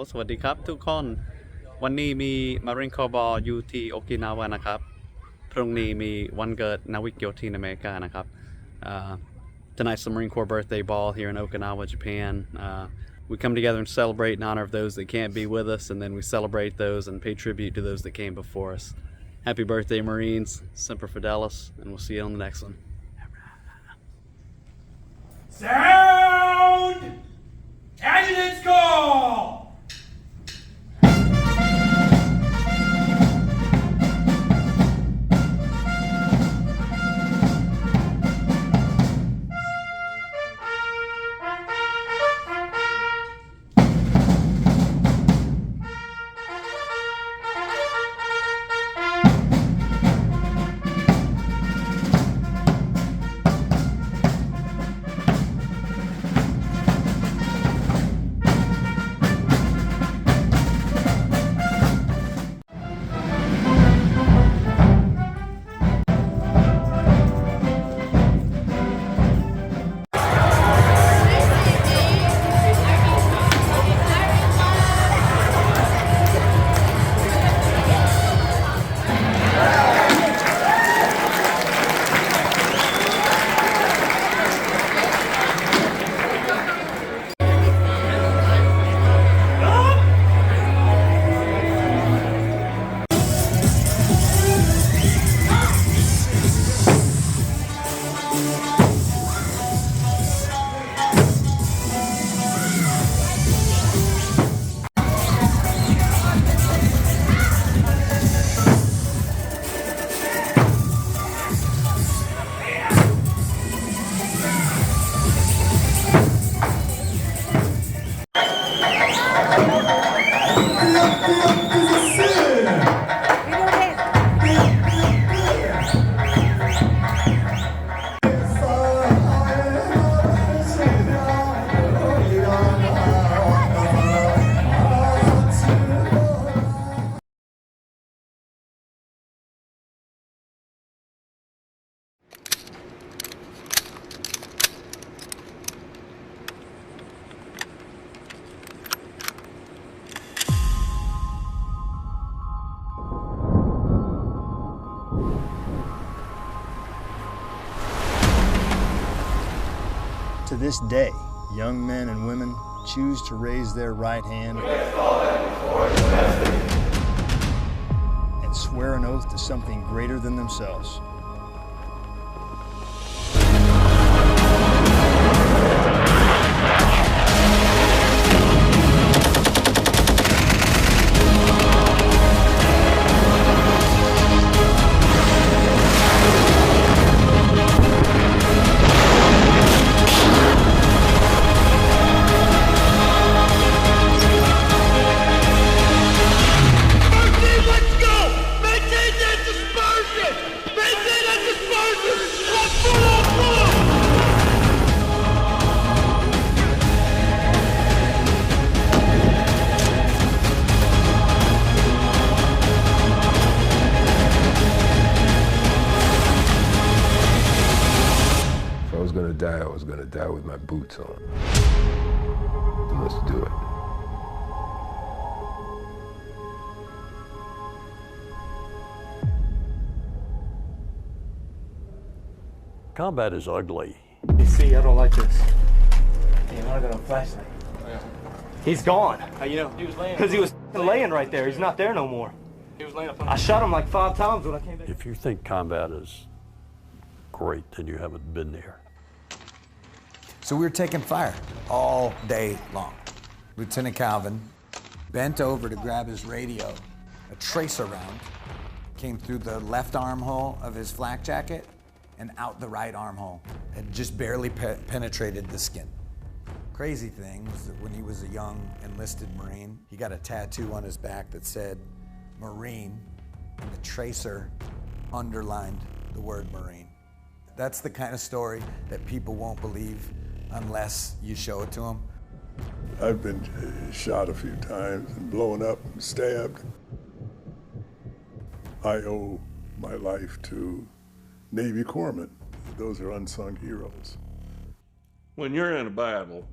สวัสดีครับทุกคนวันนี้มี Marine Corps Ball อยู่ที่โอกินาวานะครับพรุ่งนี้มีวันเกิดนาวิกโยธินอเมริกานะครับ Tonight's the Marine Corps birthday ball here in Okinawa, Japan. We come together and celebrate in honor of those that can't be with us, and then we celebrate those and pay tribute to those that came before us. Happy birthday, Marines. Semper Fidelis, and we'll see you on the next one. Sound! Adjutant's call! To this day, young men and women choose to raise their right hand and swear an oath to something greater than themselves. I was gonna die with my boots on. Let's do it. Combat is ugly. You see, I don't like this. Damn, I got a flashlight. He's gone. How you know? He was laying. Because he was laying right there. He's not there no more. He was laying up on I shot him like 5 times when I came back. If you think combat is great, then you haven't been there. So we were taking fire all day long. Lieutenant Calvin bent over to grab his radio. A tracer round came through the left armhole of his flak jacket and out the right armhole. It just barely penetrated the skin. Crazy thing was that when he was a young enlisted Marine, he got a tattoo on his back that said Marine, and the tracer underlined the word Marine. That's the kind of story that people won't believe unless you show it to them. I've been shot a few times and blown up and stabbed. I owe my life to Navy corpsmen. Those are unsung heroes. When you're in a battle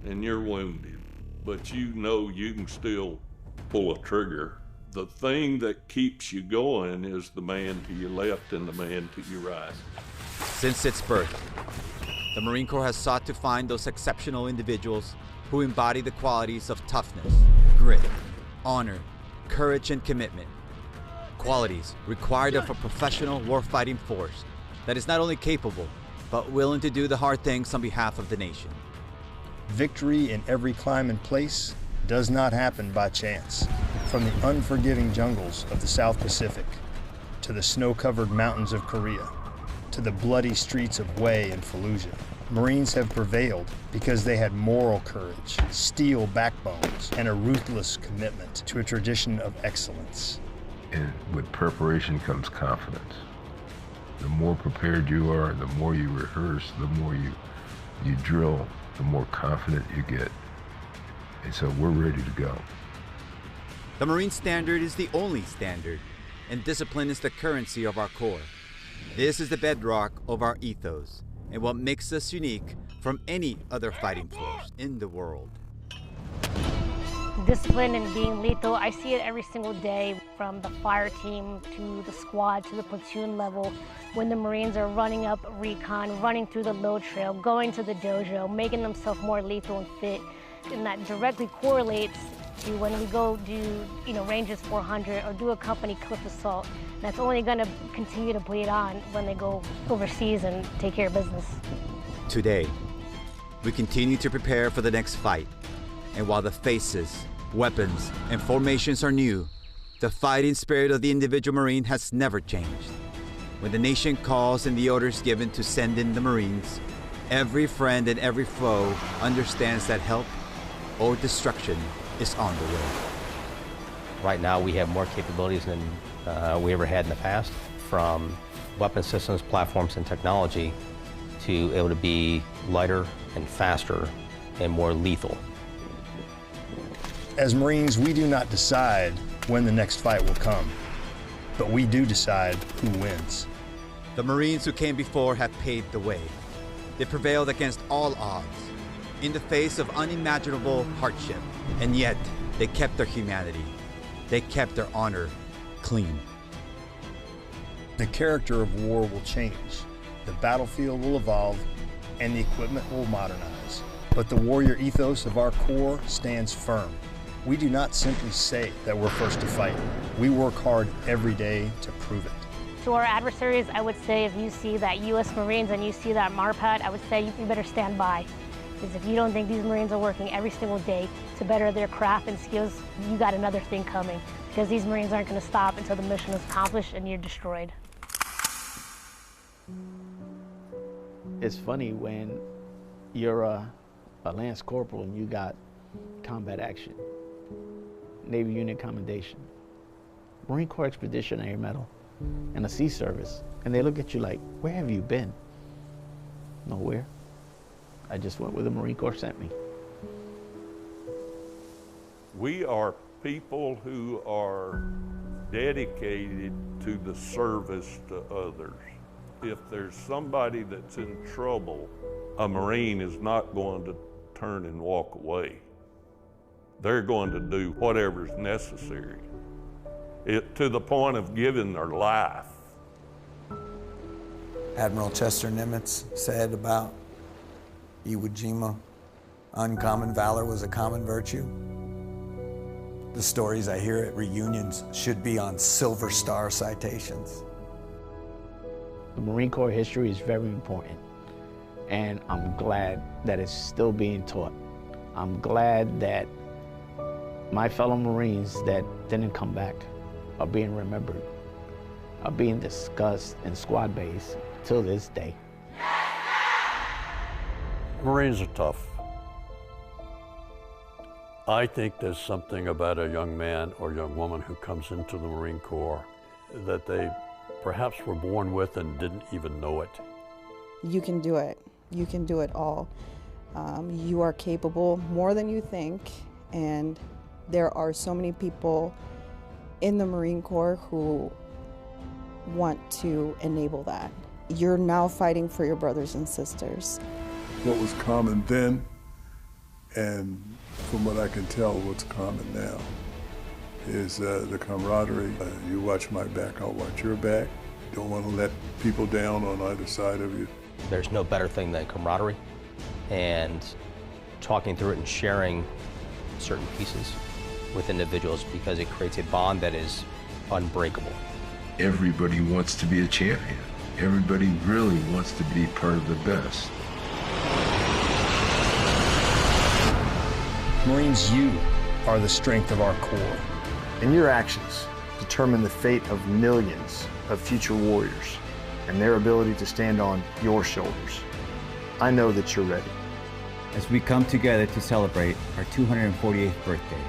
and you're wounded, but you know you can still pull a trigger. The thing that keeps you going is the man to your left and the man to your right. Since its birth, the Marine Corps has sought to find those exceptional individuals who embody the qualities of toughness, grit, honor, courage, and commitment. Qualities required of a professional warfighting force that is not only capable, but willing to do the hard things on behalf of the nation. Victory in every climb and place does not happen by chance. From the unforgiving jungles of the South Pacific, to the snow-covered mountains of Korea, to the bloody streets of Hue and Fallujah, Marines have prevailed because they had moral courage, steel backbones, and a ruthless commitment to a tradition of excellence. And with preparation comes confidence. The more prepared you are, the more you rehearse, the more you drill, the more confident you get. And so we're ready to go. The Marine Standard is the only standard, and discipline is the currency of our Corps. This is the bedrock of our ethos, and what makes us unique from any other fighting force in the world. Discipline and being lethal, I see it every single day, from the fire team to the squad to the platoon level, when the Marines are running up recon, running through the load trail, going to the dojo, making themselves more lethal and fit. And that directly correlates to when we go do, ranges 400 or do a company cliff assault. And that's only going to continue to bleed on when they go overseas and take care of business. Today, we continue to prepare for the next fight. And while the faces, weapons, and formations are new, the fighting spirit of the individual Marine has never changed. When the nation calls and the orders given to send in the Marines, every friend and every foe understands that help or destruction is on the way. Right now we have more capabilities than we ever had in the past, from weapon systems, platforms, and technology to able to be lighter and faster and more lethal. As Marines, we do not decide when the next fight will come, but we do decide who wins. The Marines who came before have paved the way. They prevailed against all odds, in the face of unimaginable hardship, and yet they kept their humanity. They kept their honor clean. The character of war will change, the battlefield will evolve, and the equipment will modernize. But the warrior ethos of our Corps stands firm. We do not simply say that we're first to fight. We work hard every day to prove it. To our adversaries, I would say if you see that U.S. Marines and you see that MARPAD, I would say you better stand by. Because if you don't think these Marines are working every single day to better their craft and skills, you got another thing coming. Because these Marines aren't going to stop until the mission is accomplished and you're destroyed. It's funny when you're a Lance Corporal and you got combat action, Navy Unit Commendation, Marine Corps Expeditionary Medal, and a Sea Service, and they look at you like, where have you been? Nowhere. I just went where the Marine Corps sent me. We are people who are dedicated to the service to others. If there's somebody that's in trouble, a Marine is not going to turn and walk away. They're going to do whatever's necessary, to the point of giving their life. Admiral Chester Nimitz said about Iwo Jima, uncommon valor was a common virtue. The stories I hear at reunions should be on Silver Star citations. The Marine Corps history is very important, and I'm glad that it's still being taught. I'm glad that my fellow Marines that didn't come back are being remembered, are being discussed in squad base till this day. Marines are tough. I think there's something about a young man or young woman who comes into the Marine Corps that they perhaps were born with and didn't even know it. You can do it. You can do it all. You are capable more than you think, and there are so many people in the Marine Corps who want to enable that. You're now fighting for your brothers and sisters. What was common then and From what I can tell, what's common now is the camaraderie. You watch my back, I'll watch your back. You don't want to let people down on either side of you. There's no better thing than camaraderie and talking through it and sharing certain pieces with individuals, because it creates a bond that is unbreakable. Everybody wants to be a champion. Everybody really wants to be part of the best. Marines, you are the strength of our Corps, and your actions determine the fate of millions of future warriors and their ability to stand on your shoulders. I know that you're ready. As we come together to celebrate our 248th birthday,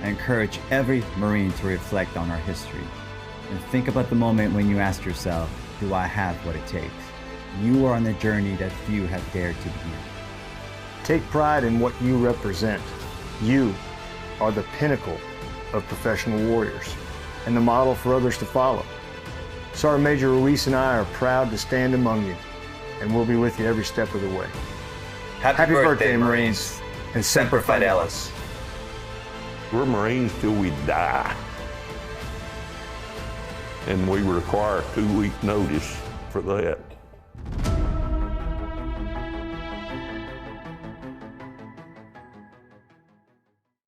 I encourage every Marine to reflect on our history and think about the moment when you ask yourself, do I have what it takes? You are on the journey that few have dared to begin. Take pride in what you represent. You are the pinnacle of professional warriors and the model for others to follow. Sergeant Major Ruiz and I are proud to stand among you, and we'll be with you every step of the way. Happy birthday, Marines, and Semper Fidelis. We're Marines till we die. And we require a 2-week notice for that.